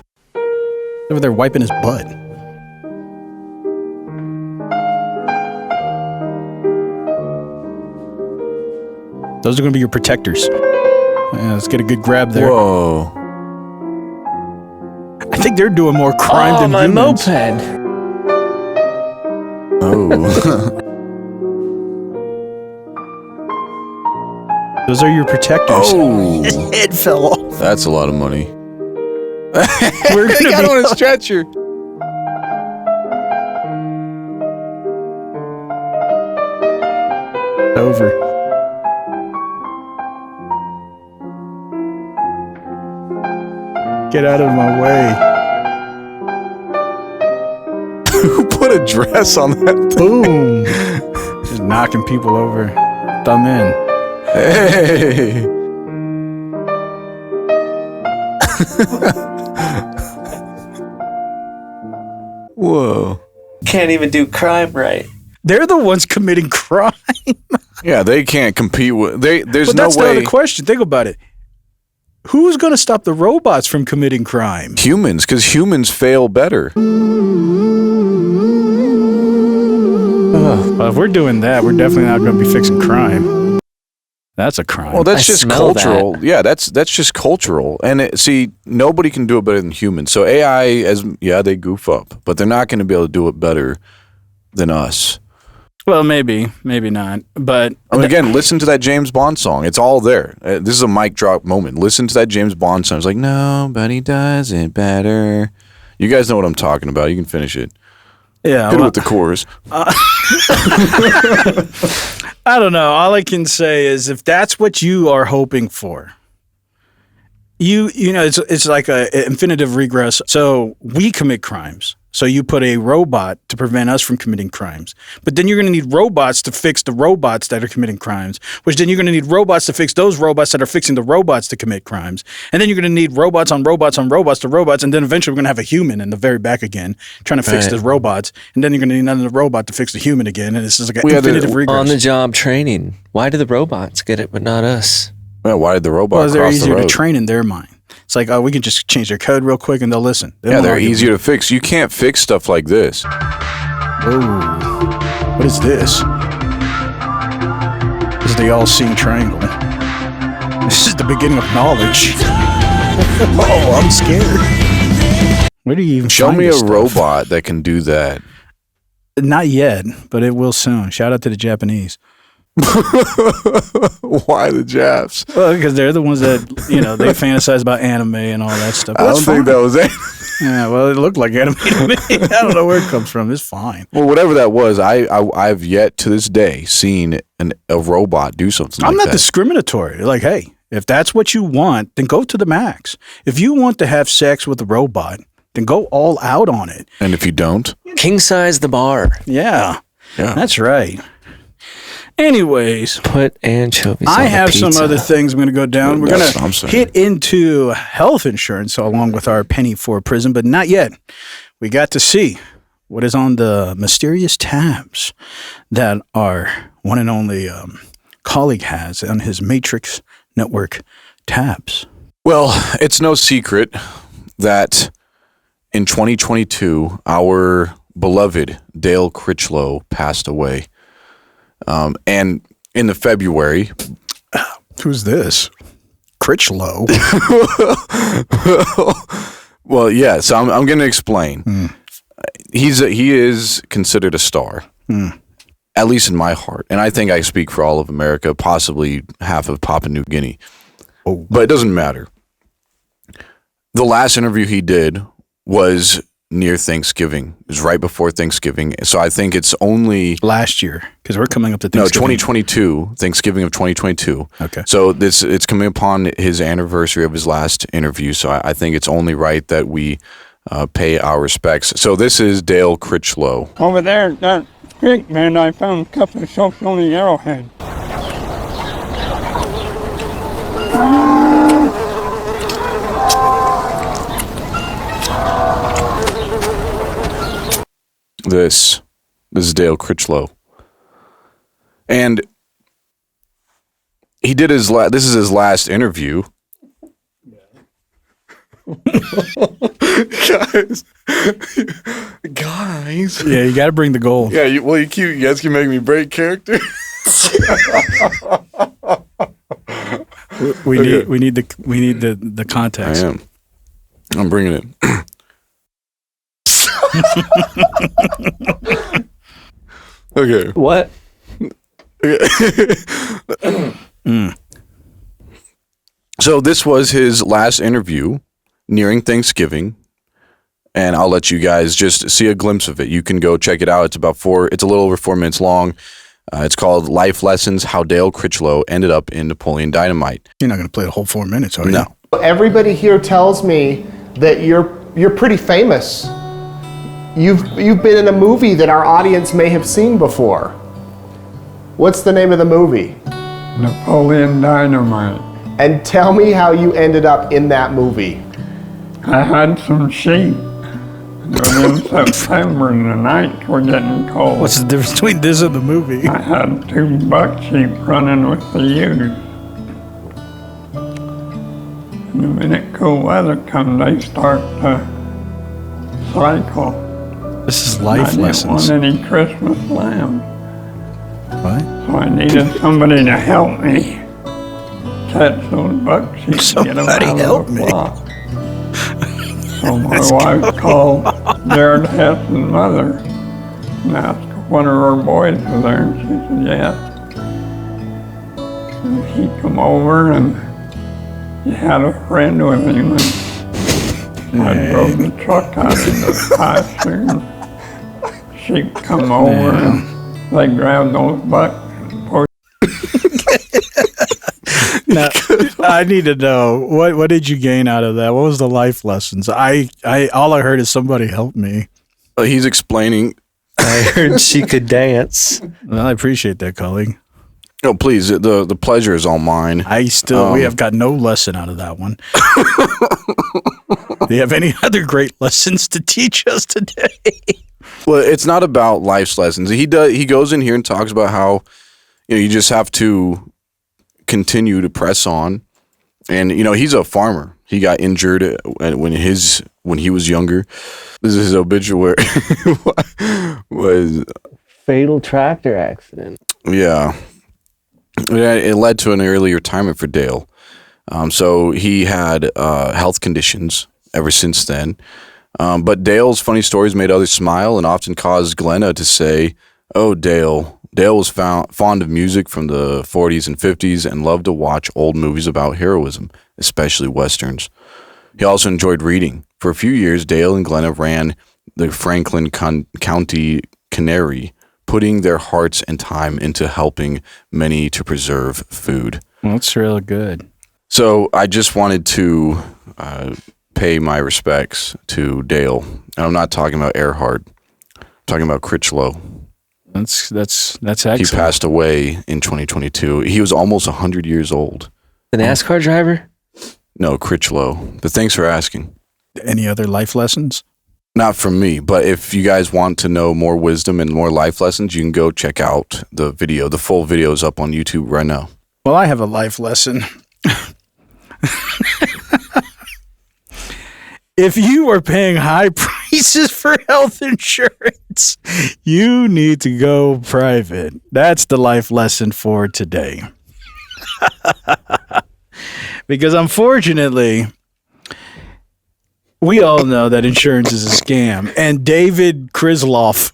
Over there wiping his butt. Those are going to be your protectors. Yeah, let's get a good grab there. Whoa. I think they're doing more crime than my humans. moped. Oh. Those are your protectors. Oh. His head fell off. That's a lot of money. We're He gonna got be on a stretcher. over. Get out of my way. Who put a dress on that thing? Boom. Just knocking people over. Thumb in. Hey. Whoa. Can't even do crime right. They're the ones committing crime. Yeah, they can't compete with. There's But no that's the way. other question. Think about it. Who's going to stop the robots from committing crime? Humans, because humans fail better. Well, if we're doing that, we're definitely not going to be fixing crime. That's a crime. Well, that's just cultural. Yeah, that's just cultural. And see, nobody can do it better than humans. So AI, they goof up, but they're not going to be able to do it better than us. Well, maybe not. But I mean, again, listen to that James Bond song. It's all there. This is a mic drop moment. Listen to that James Bond song. It's like, nobody does it better. You guys know what I'm talking about. You can finish it. Yeah. Hit it with the chorus. I don't know. All I can say is if that's what you are hoping for, you know, it's like an infinitive regress. So we commit crimes. So you put a robot to prevent us from committing crimes. But then you're going to need robots to fix the robots that are committing crimes, which then you're going to need robots to fix those robots that are fixing the robots to commit crimes. And then you're going to need robots on robots on robots to robots. And then eventually we're going to have a human in the very back again trying to fix Right. the robots. And then you're going to need another robot to fix the human again. And this is like an infinitive regress. On the job training. Why do the robots get it but not us? Yeah, why did the robot Well, they're cross the easier to road? train in their mind. It's like, oh, we can just change their code real quick and they'll listen. Yeah, they're easier to fix. You can't fix stuff like this. Whoa. What is this? This is the all-seeing triangle. This is the beginning of knowledge. Oh, I'm scared. Where do you even Show find me a this stuff? robot that can do that. Not yet, but it will soon. Shout out to the Japanese. Why the Japs? Well, because they're the ones that, they fantasize about anime and all that stuff. I don't think that was it. Yeah, well, it looked like anime to me. I don't know where it comes from. It's fine. Well, whatever that was, I've yet to this day seen a robot do something I'm like not that. discriminatory. Like, hey, if that's what you want, then go to the max. If you want to have sex with a robot, then go all out on it. And if you don't? King size the bar. Yeah. That's right. Anyways, put anchovies on I the have some pizza. other things I'm going to go down. We're That's what going I'm to saying. hit into health insurance along with our penny for prison, but not yet. We got to see what is on the mysterious tabs that our one and only colleague has on his Matrix Network tabs. Well, it's no secret that in 2022, our beloved Dale Critchlow passed away. And in the February... Who's this? Critchlow? Well, yeah, so I'm going to explain. He is considered a star, at least in my heart. And I think I speak for all of America, possibly half of Papua New Guinea. Oh. But it doesn't matter. The last interview he did was near Thanksgiving. It was right before Thanksgiving. So I think it's only... Last year, because we're coming up to Thanksgiving. No, 2022, Thanksgiving of 2022. Okay. So it's coming upon his anniversary of his last interview. So I think it's only right that we pay our respects. So this is Dale Critchlow. Over there at that creek, man, I found a couple of soaps on the arrowhead. This is Dale Critchlow. And he did this is his last interview. Guys. Yeah, you got to bring the goal. Yeah, you guys can make me break character. We need the context. I am. I'm bringing it. Okay. What? So this was his last interview nearing Thanksgiving, and I'll let you guys just see a glimpse of it. You can go check it out. It's a little over 4 minutes long. It's called Life Lessons, How Dale Critchlow Ended Up in Napoleon Dynamite. You're not going to play the whole 4 minutes, are you? No. Everybody here tells me that you're pretty famous. You've been in a movie that our audience may have seen before. What's the name of the movie? Napoleon Dynamite. And tell me how you ended up in that movie. I had some sheep. It was in September and the nights were getting cold. What's the difference between this and the movie? I had 2 buck sheep running with the ewes. And the minute cool weather comes, they start to cycle. This is life lessons. I didn't want any Christmas lamb. What? So I needed somebody to help me catch those buck sheep and get them out of the flock. So my wife called Jared Hess's mother and asked if one of her boys was there, and she said yes. And he come over and he had a friend with him, and I drove the truck out into the pasture, and sheep come over and they grabbed those bucks and pushed. Now, I need to know what did you gain out of that? What was the life lessons? I all I heard is somebody help me. He's explaining. I heard she could dance. Well, I appreciate that, colleague. Oh, please, the pleasure is all mine. We have got no lesson out of that one. Do you have any other great lessons to teach us today? Well, it's not about life's lessons. He goes in here and talks about how you just have to continue to press on, and he's a farmer. He got injured when he was younger. This is his obituary. was fatal tractor accident. Yeah, it led to an early retirement for Dale. So he had health conditions ever since then. But Dale's funny stories made others smile and often caused Glenna to say, "Oh, Dale." Dale was fond of music from the 40s and 50s and loved to watch old movies about heroism, especially Westerns. He also enjoyed reading. For a few years, Dale and Glenna ran the Franklin County Cannery, putting their hearts and time into helping many to preserve food. Well, that's real good. So I just wanted to pay my respects to Dale. And I'm not talking about Earhart. I'm talking about Critchlow. That's excellent. He passed away in 2022. He was almost 100 years old. The NASCAR driver? No, Critchlow. But thanks for asking. Any other life lessons? Not from me, but if you guys want to know more wisdom and more life lessons, you can go check out the video. The full video is up on YouTube right now. Well, I have a life lesson. If you are paying high prices for health insurance, you need to go private. That's the life lesson for today. Because unfortunately, we all know that insurance is a scam. And David Krisloff,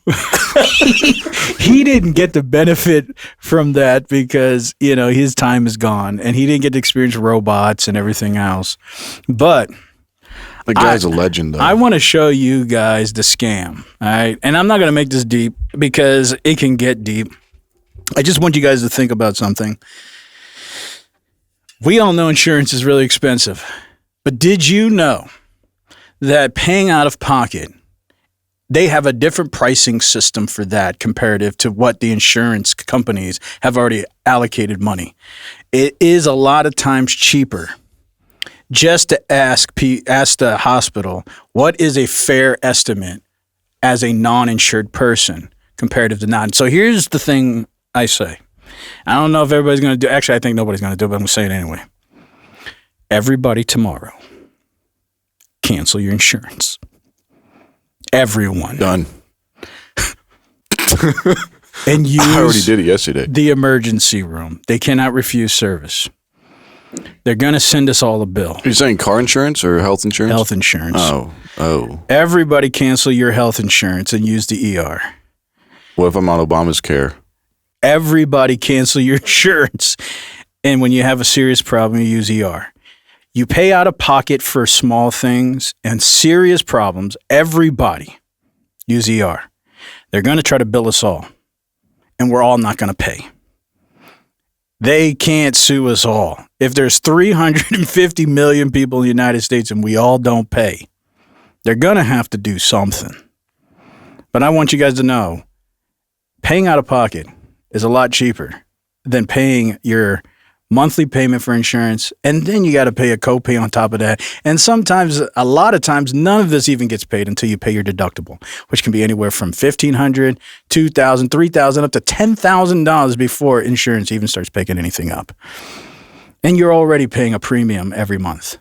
he didn't get the benefit from that because, his time is gone. And he didn't get to experience robots and everything else. But the guy's a legend, though. I want to show you guys the scam. All right. And I'm not going to make this deep because it can get deep. I just want you guys to think about something. We all know insurance is really expensive. But did you know that paying out of pocket, they have a different pricing system for that comparative to what the insurance companies have already allocated money? It is a lot of times cheaper just to ask the hospital, what is a fair estimate as a non-insured person comparative to not? So here's the thing I say. I don't know if everybody's going to do. Actually, I think nobody's going to do it, but I'm going to say it anyway. Everybody tomorrow, cancel your insurance. Everyone. Done. And use I already did it yesterday. The emergency room. They cannot refuse service. They're going to send us all a bill. You're saying car insurance or health insurance? Health insurance. Oh. Everybody cancel your health insurance and use the ER. What if I'm on Obama's care? Everybody cancel your insurance. And when you have a serious problem, you use ER. You pay out of pocket for small things and serious problems. Everybody use ER. They're going to try to bill us all. And we're all not going to pay. They can't sue us all. If there's 350 million people in the United States and we all don't pay, they're going to have to do something. But I want you guys to know, paying out of pocket is a lot cheaper than paying your monthly payment for insurance, and then you got to pay a copay on top of that. And sometimes, a lot of times, none of this even gets paid until you pay your deductible, which can be anywhere from $1,500, $2,000, $3,000, up to $10,000 before insurance even starts picking anything up. And you're already paying a premium every month.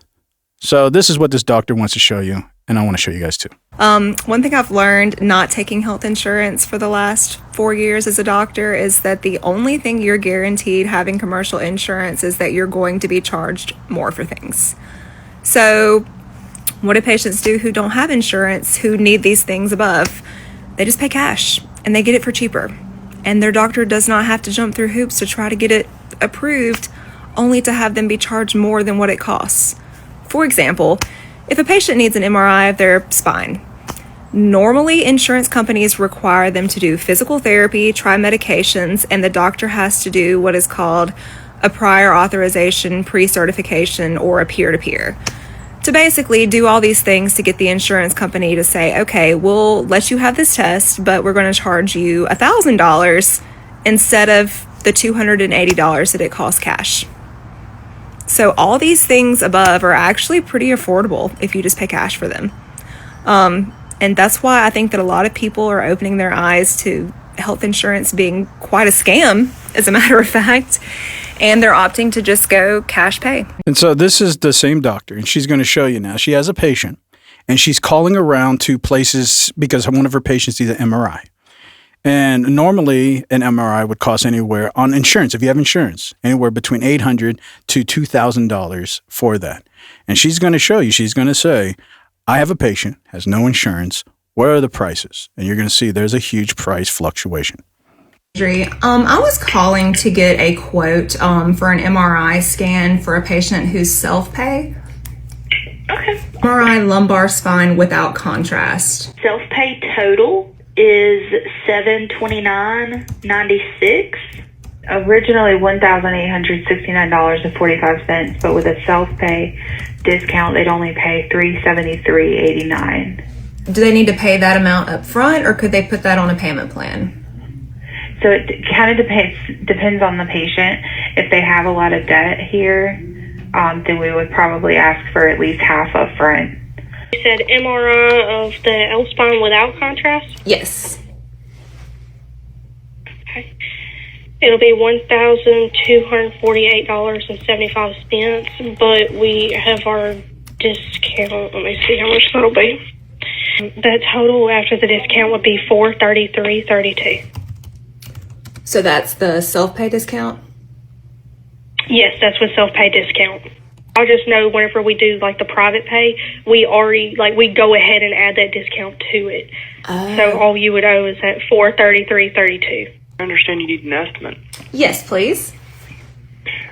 So this is what this doctor wants to show you, and I want to show you guys too. One thing I've learned not taking health insurance for the last 4 years as a doctor is that the only thing you're guaranteed having commercial insurance is that you're going to be charged more for things. So what do patients do who don't have insurance, who need these things above? They just pay cash and they get it for cheaper. And their doctor does not have to jump through hoops to try to get it approved, only to have them be charged more than what it costs. For example, if a patient needs an MRI of their spine, normally insurance companies require them to do physical therapy, try medications, and the doctor has to do what is called a prior authorization pre-certification or a peer-to-peer. To basically do all these things to get the insurance company to say, okay, we'll let you have this test, but we're going to charge you $1,000 instead of the $280 that it costs cash. So all these things above are actually pretty affordable if you just pay cash for them. And that's why I think that a lot of people are opening their eyes to health insurance being quite a scam, as a matter of fact, and they're opting to just go cash pay. And so this is the same doctor, and she's going to show you now. She has a patient, and she's calling around to places because one of her patients needs an MRI. And normally an MRI would cost anywhere on insurance, if you have insurance, anywhere between $800 to $2,000 for that. And she's going to show you, she's going to say, I have a patient, has no insurance. Where are the prices? And you're going to see there's a huge price fluctuation. I was calling to get a quote for an MRI scan for a patient who's self-pay. Okay. MRI lumbar spine without contrast. Self-pay total is $729.96. Originally $1,869.45, but with a self-pay discount, they'd only pay $373.89. Do they need to pay that amount up front, or could they put that on a payment plan? So it kind of depends on the patient. If they have a lot of debt here, then we would probably ask for at least half up front. You said MRI of the L-spine without contrast? Yes. Okay. It'll be $1,248.75, but we have our discount. Let me see how much that'll be. The total after the discount would be $433.32. So that's the self-pay discount? Yes, that's with self-pay discount. I'll just know whenever we do like the private pay, we already we go ahead and add that discount to it. So all you would owe is that $433.32. I understand you need an estimate. Yes, please.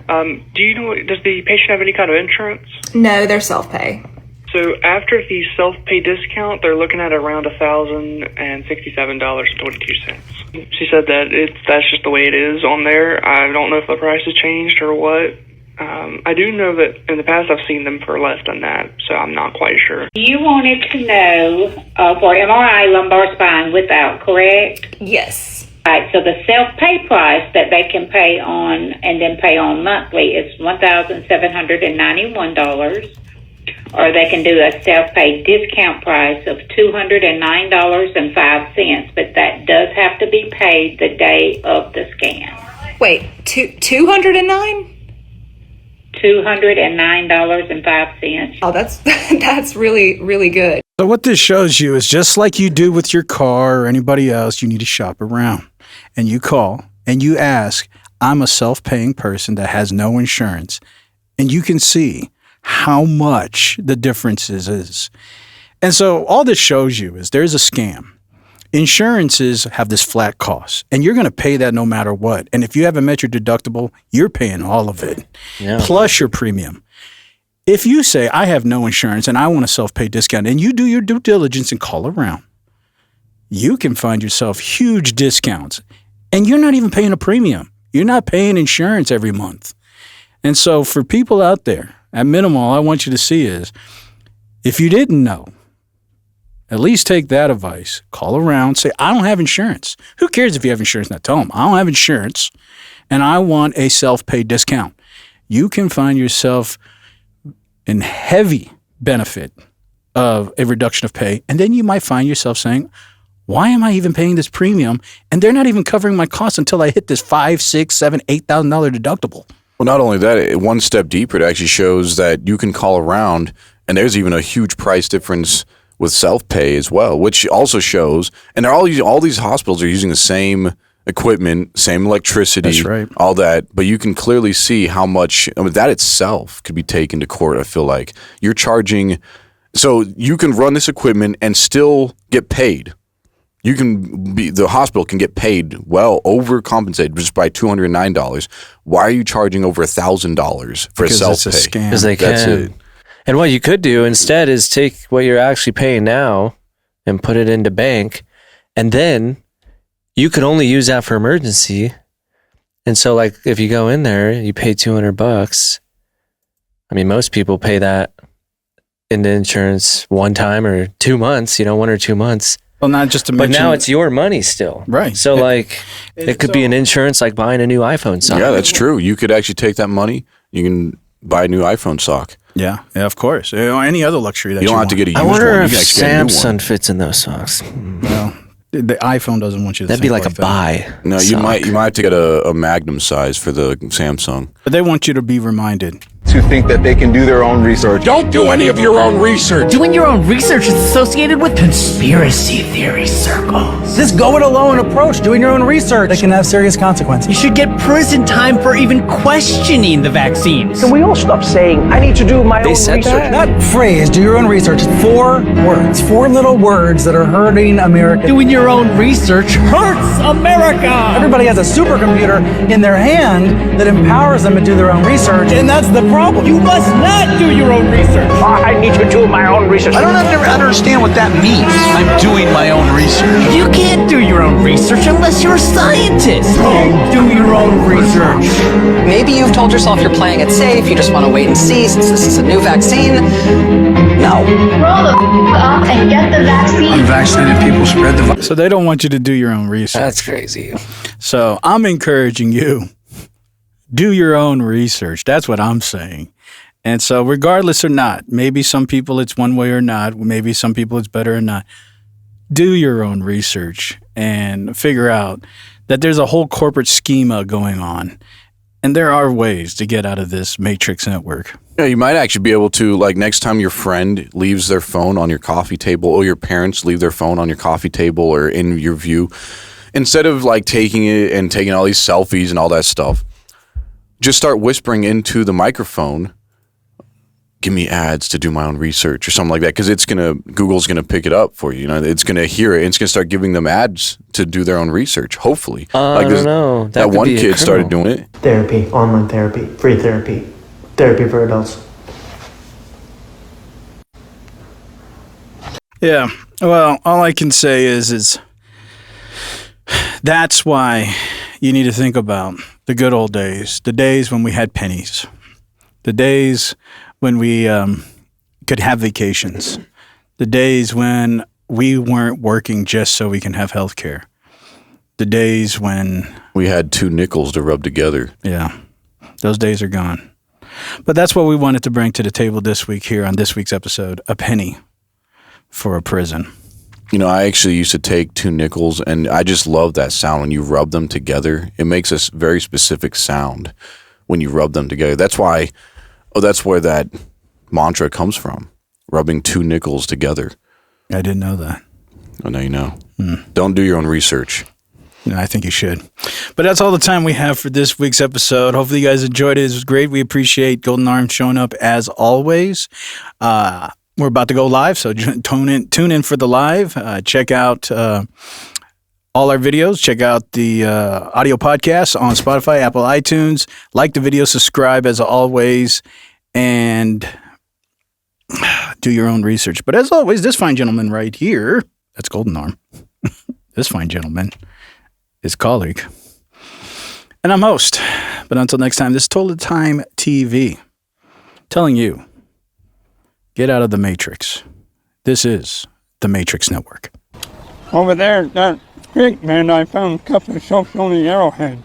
Do you know, does the patient have any kind of insurance? No, they're self-pay. So after the self-pay discount, they're looking at around $1,067.22. She said that that's just the way it is on there. I don't know if the price has changed or what. I do know that in the past I've seen them for less than that, so I'm not quite sure. You wanted to know for MRI lumbar spine without, correct? Yes. All right, so the self-pay price that they can pay on and then pay on monthly is $1,791, or they can do a self-pay discount price of $209.05, but that does have to be paid the day of the scan. Wait, 209? $209.05. Oh, that's really, really good. So what this shows you is just like you do with your car or anybody else, you need to shop around. And you call and you ask, I'm a self-paying person that has no insurance. And you can see how much the difference is. And so all this shows you is there's a scam. Insurances have this flat cost, and you're going to pay that no matter what. And if you haven't met your deductible, you're paying all of it, plus your premium. If you say, I have no insurance and I want a self-pay discount, and you do your due diligence and call around, you can find yourself huge discounts. And you're not even paying a premium. You're not paying insurance every month. And so for people out there, at minimum, all I want you to see is, if you didn't know, at least take that advice. Call around, say, I don't have insurance. Who cares if you have insurance? Now tell them, I don't have insurance, and I want a self-pay discount. You can find yourself in heavy benefit of a reduction of pay, and then you might find yourself saying, why am I even paying this premium? And they're not even covering my costs until I hit this $5,000, $6,000, $7,000, $8,000 deductible. Well, not only that, one step deeper, it actually shows that you can call around, and there's even a huge price difference with self-pay as well, which also shows, and they're all these hospitals are using the same equipment, same electricity, that's right, all that, but you can clearly see how much, that itself could be taken to court. I feel like you're charging, so you can run this equipment and still get paid. The hospital can get paid well overcompensated just by $209. Why are you charging over $1,000 for a self-pay? It's a scam. Because they That's can. it. And what you could do instead is take what you're actually paying now and put it into bank, and then you could only use that for emergency. And so, like, if you go in there, you pay $200. I mean, most people pay that into insurance one time or 2 months. 1 or 2 months. Well, not just to but mention, now it's your money still, right? So, it could be an insurance like buying a new iPhone sock. Yeah, that's true. You could actually take that money. You can buy a new iPhone sock. Yeah, of course. Any other luxury that you don't have to get a used I wonder one. if You can actually get a new one. Samsung fits in those socks. No, the iPhone doesn't want you to. That'd be think like a that. buy. No, you might have to get a Magnum size for the Samsung. But they want you to be reminded to think that they can do their own research. Don't do any of your own research. Doing your own research is associated with conspiracy theory circles. This go-it-alone approach, doing your own research, that can have serious consequences. You should get prison time for even questioning the vaccines. Can we all stop saying, I need to do my own research? That phrase, do your own research, is 4 words. 4 little words that are hurting America. Doing your own research hurts America! Everybody has a supercomputer in their hand that empowers them to do their own research, and that's the problem. You must not do your own research. I need to do my own research. I don't understand what that means. I'm doing my own research. You can't do your own research unless you're a scientist. Do your own research. Maybe you've told yourself you're playing it safe, you just want to wait and see since this is a new vaccine. No. Roll the up and get the vaccine. Unvaccinated people spread the virus. So they don't want you to do your own research. That's crazy. So I'm encouraging you, do your own research. That's what I'm saying. And so regardless or not, maybe some people it's one way or not, maybe some people it's better or not, do your own research and figure out that there's a whole corporate schema going on. And there are ways to get out of this matrix network. Yeah, you might actually be able to, like, next time your friend leaves their phone on your coffee table or your parents leave their phone on your coffee table or in your view, instead of like taking it and taking all these selfies and all that stuff, just start whispering into the microphone, give me ads to do my own research or something like that, because Google's gonna pick it up for you. It's gonna hear it and it's gonna start giving them ads to do their own research, hopefully. I don't know. That one kid started doing it. Therapy, online therapy, free therapy, therapy for adults. Yeah. Well, all I can say is that's why you need to think about the good old days, the days when we had pennies, the days when we could have vacations, the days when we weren't working just so we can have health care, the days when we had 2 nickels to rub together. Yeah, those days are gone. But that's what we wanted to bring to the table this week here on this week's episode, a penny for a prison. You know, I actually used to take 2 nickels, and I just love that sound when you rub them together. It makes a very specific sound when you rub them together. That's why, that's where that mantra comes from, rubbing 2 nickels together. I didn't know that. Oh, now you know. Don't do your own research. No, I think you should. But that's all the time we have for this week's episode. Hopefully you guys enjoyed it. It was great. We appreciate Golden Arm showing up as always. We're about to go live, so tune in for the live. Check out all our videos. Check out the audio podcasts on Spotify, Apple, iTunes. Like the video, subscribe as always, and do your own research. But as always, this fine gentleman right here, that's Golden Arm. This fine gentleman is colleague. And I'm host. But until next time, this is Total Time TV telling you, get out of the Matrix. This is the Matrix Network. Over there at that creek bed, I found a couple of soaps on the Arrowhead.